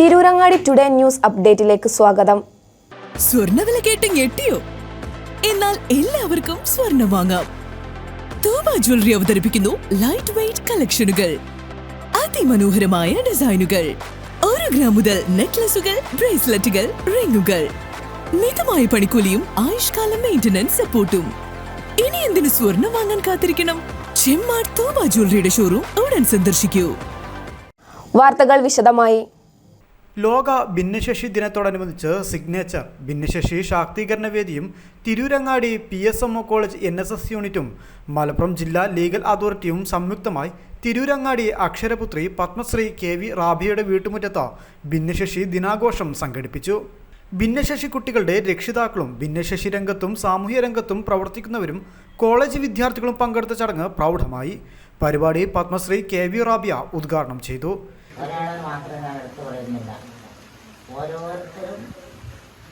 Tirurangadi today news അപ്ഡേറ്റിലേക്ക് സ്വാഗതം. സ്വർണ്ണവില കേട്ട് ഞെട്ടിയോ? എന്നാൽ എല്ലാവർക്കും സ്വർണ്ണം വാങ്ങാം. തോബ ജ്വല്ലറി അവതരിപ്പിക്കുന്നു ലൈറ്റ് വെയ്റ്റ് കളക്ഷനുകൾ, അതിമനോഹരമായ ഡിസൈനുകൾ, 1 ഗ്രാം മുതൽ നെക്ലസുകൾ, ബ്രേസ്ലെറ്റുകൾ, റിങ്ങുകൾ, മിതമായ പണിക്കൂലിയും ആയുഷ്കാല മെയിന്റനൻസ് സപ്പോർട്ടും. ഇനി എന്തിനു സ്വർണ്ണം വാങ്ങാൻ കാത്തിരിക്കണം? ചെമ്മാട് തോബ ജ്വല്ലറിയുടെ ഷോറൂം ഉടൻ സന്ദർശിക്കൂ. വാർത്തകൾ വിശദമായി. ലോക ഭിന്നശേഷി ദിനത്തോടനുബന്ധിച്ച് സിഗ്നേച്ചർ ഭിന്നശേഷി ശാക്തീകരണ വേദിയും തിരൂരങ്ങാടി PSMO കോളേജ് NSS യൂണിറ്റും മലപ്പുറം ജില്ലാ ലീഗൽ അതോറിറ്റിയും സംയുക്തമായി തിരൂരങ്ങാടി അക്ഷരപുത്രി പത്മശ്രീ KV റാബിയയുടെ വീട്ടുമുറ്റത്ത് ഭിന്നശേഷി ദിനാഘോഷം സംഘടിപ്പിച്ചു. ഭിന്നശേഷി കുട്ടികളുടെ രക്ഷിതാക്കളും ഭിന്നശേഷി രംഗത്തും സാമൂഹ്യ രംഗത്തും പ്രവർത്തിക്കുന്നവരും കോളേജ് വിദ്യാർത്ഥികളും പങ്കെടുത്ത ചടങ്ങ് പ്രൗഢമായി. പരിപാടി പത്മശ്രീ KV റാബിയ ഉദ്ഘാടനം ചെയ്തു. ഒരാളെ മാത്രം ഞാൻ എടുത്തു പറയുന്നില്ല, ഓരോരുത്തരും.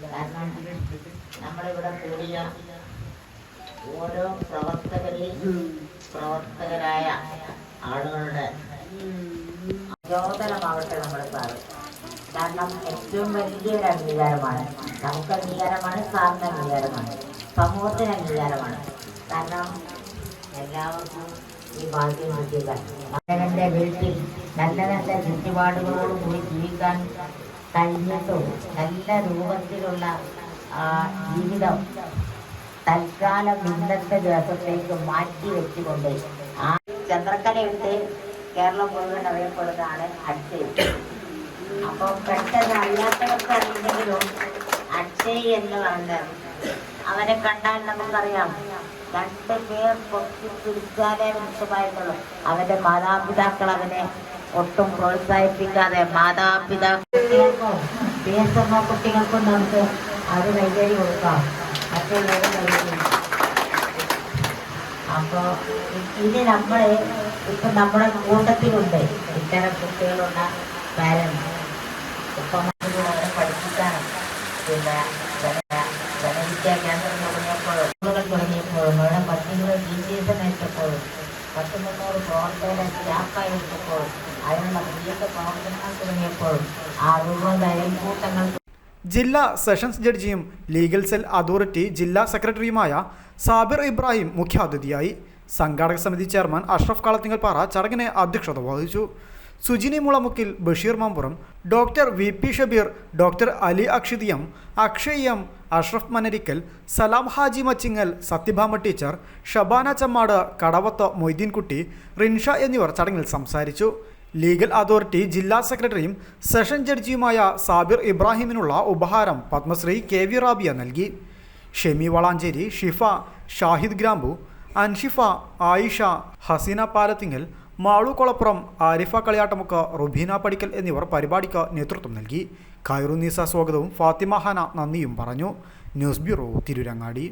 കാരണം നമ്മളിവിടെ കൂടിയ ഓരോ പ്രവർത്തകരായ ആളുകളുടെ പ്രചോദനമാവട്ടെ നമ്മൾ സാറ്. കാരണം ഏറ്റവും വലിയൊരു അംഗീകാരമാണ്, നമുക്ക് അംഗീകാരമാണ്, സാറിന് അംഗീകാരമാണ്, സമൂഹത്തിന് അംഗീകാരമാണ്. കാരണം എല്ലാവർക്കും ഈ ഭാഗ്യം കിട്ടിയില്ല. മകൻ്റെ വീട്ടിൽ നല്ല നല്ല ചുറ്റുപാടുകളോടുകൂടി ജീവിക്കാൻ കഴിഞ്ഞിട്ടും നല്ല രൂപത്തിലുള്ള ജീവിതം തൽക്കാലം ഇന്നത്തെ ദിവസത്തേക്ക് മാറ്റി വെച്ചുകൊണ്ട് ആ ചന്ദ്രക്കലയിട്ട് കേരളം മുഴുവൻ അറിയപ്പെടുന്നതാണ് അക്ഷയ്. അപ്പോൾ പെട്ടെന്ന് അറിയാത്തവർക്ക് അറിയില്ലെങ്കിലും അക്ഷയ് എന്ന് പറഞ്ഞത് അവനെ കണ്ടാൽ നമുക്കറിയാം, 2 പേർ പൊട്ടിപ്പിടിച്ചാലേ മനസ്സിലായിട്ടുള്ളൂ. അവന്റെ മാതാപിതാക്കൾ അവനെ ഒട്ടും പ്രോത്സാഹിപ്പിക്കാതെ മാതാപിതാക്കൾക്കോ PSMO കുട്ടികൾക്കും നമുക്ക് അത് കൈകരി കൊടുക്കാം, മറ്റുള്ളവരും കഴിക്കും. അപ്പോൾ ഇത് നമ്മൾ ഇപ്പം നമ്മുടെ കൂട്ടത്തിലുണ്ട് ഇത്തരം കുട്ടികളുള്ള പാരൻസ്. ഇപ്പം അവരെ പഠിപ്പിക്കാനും പിന്നെ കേന്ദ്രം തുടങ്ങിയപ്പോഴും തുടങ്ങിയപ്പോഴും ഇവിടെ 10 ടീച്ചേഴ്സിനെ വെച്ചപ്പോഴും 300 പ്രവർത്തകരെ സ്റ്റാഫായി വെച്ചപ്പോഴും അതിനുള്ള പുതിയ പ്രവർത്തനങ്ങൾ തുടങ്ങിയപ്പോഴും 60 അയൽക്കൂട്ടങ്ങൾ. ജില്ലാ സെഷൻസ് ജഡ്ജിയും ലീഗൽ സെൽ അതോറിറ്റി ജില്ലാ സെക്രട്ടറിയുമായ സാബിർ ഇബ്രാഹിം മുഖ്യാതിഥിയായി. സംഘാടക സമിതി ചെയർമാൻ അഷ്റഫ് കളത്തിങ്ങൽപ്പാറ ചടങ്ങിന് അധ്യക്ഷത വഹിച്ചു. Sujini Mulamukkil, Basheer Mampuram, doctor VP Shabeer, doctor Ali അക്ഷിദിയം, അക്ഷയ് M, അഷ്റഫ് മനരിക്കൽ, സലാം ഹാജി മച്ചിങ്ങൽ, സത്യഭാമ ടീച്ചർ, ഷബാന ചമ്മാട്, കടവത്ത് മൊയ്തീൻകുട്ടി, റിൻഷ എന്നിവർ ചടങ്ങിൽ സംസാരിച്ചു. ലീഗൽ അതോറിറ്റി ജില്ലാ സെക്രട്ടറിയും സെഷൻ ജഡ്ജിയുമായ സാബിർ ഇബ്രാഹിമിനുള്ള ഉപഹാരം പത്മശ്രീ KV റാബിയ നൽകി. ഷെമി വളാഞ്ചേരി, ഷിഫ, ഷാഹിദ് ഗ്രാമ്പു, അൻഷിഫ, ആയിഷ, ഹസീന പാലത്തിങ്ങൽ, മാളു കൊളപ്പുറം, ആരിഫ കളിയാട്ടമുക്ക്, റുബീന പടിക്കൽ എന്നിവർ പരിപാടിക്ക് നേതൃത്വം നൽകി. ഖൈറുന്നീസ സ്വാഗതവും ഫാത്തിമ ഹന നന്ദിയും പറഞ്ഞു. News bureau, Tirurangadi.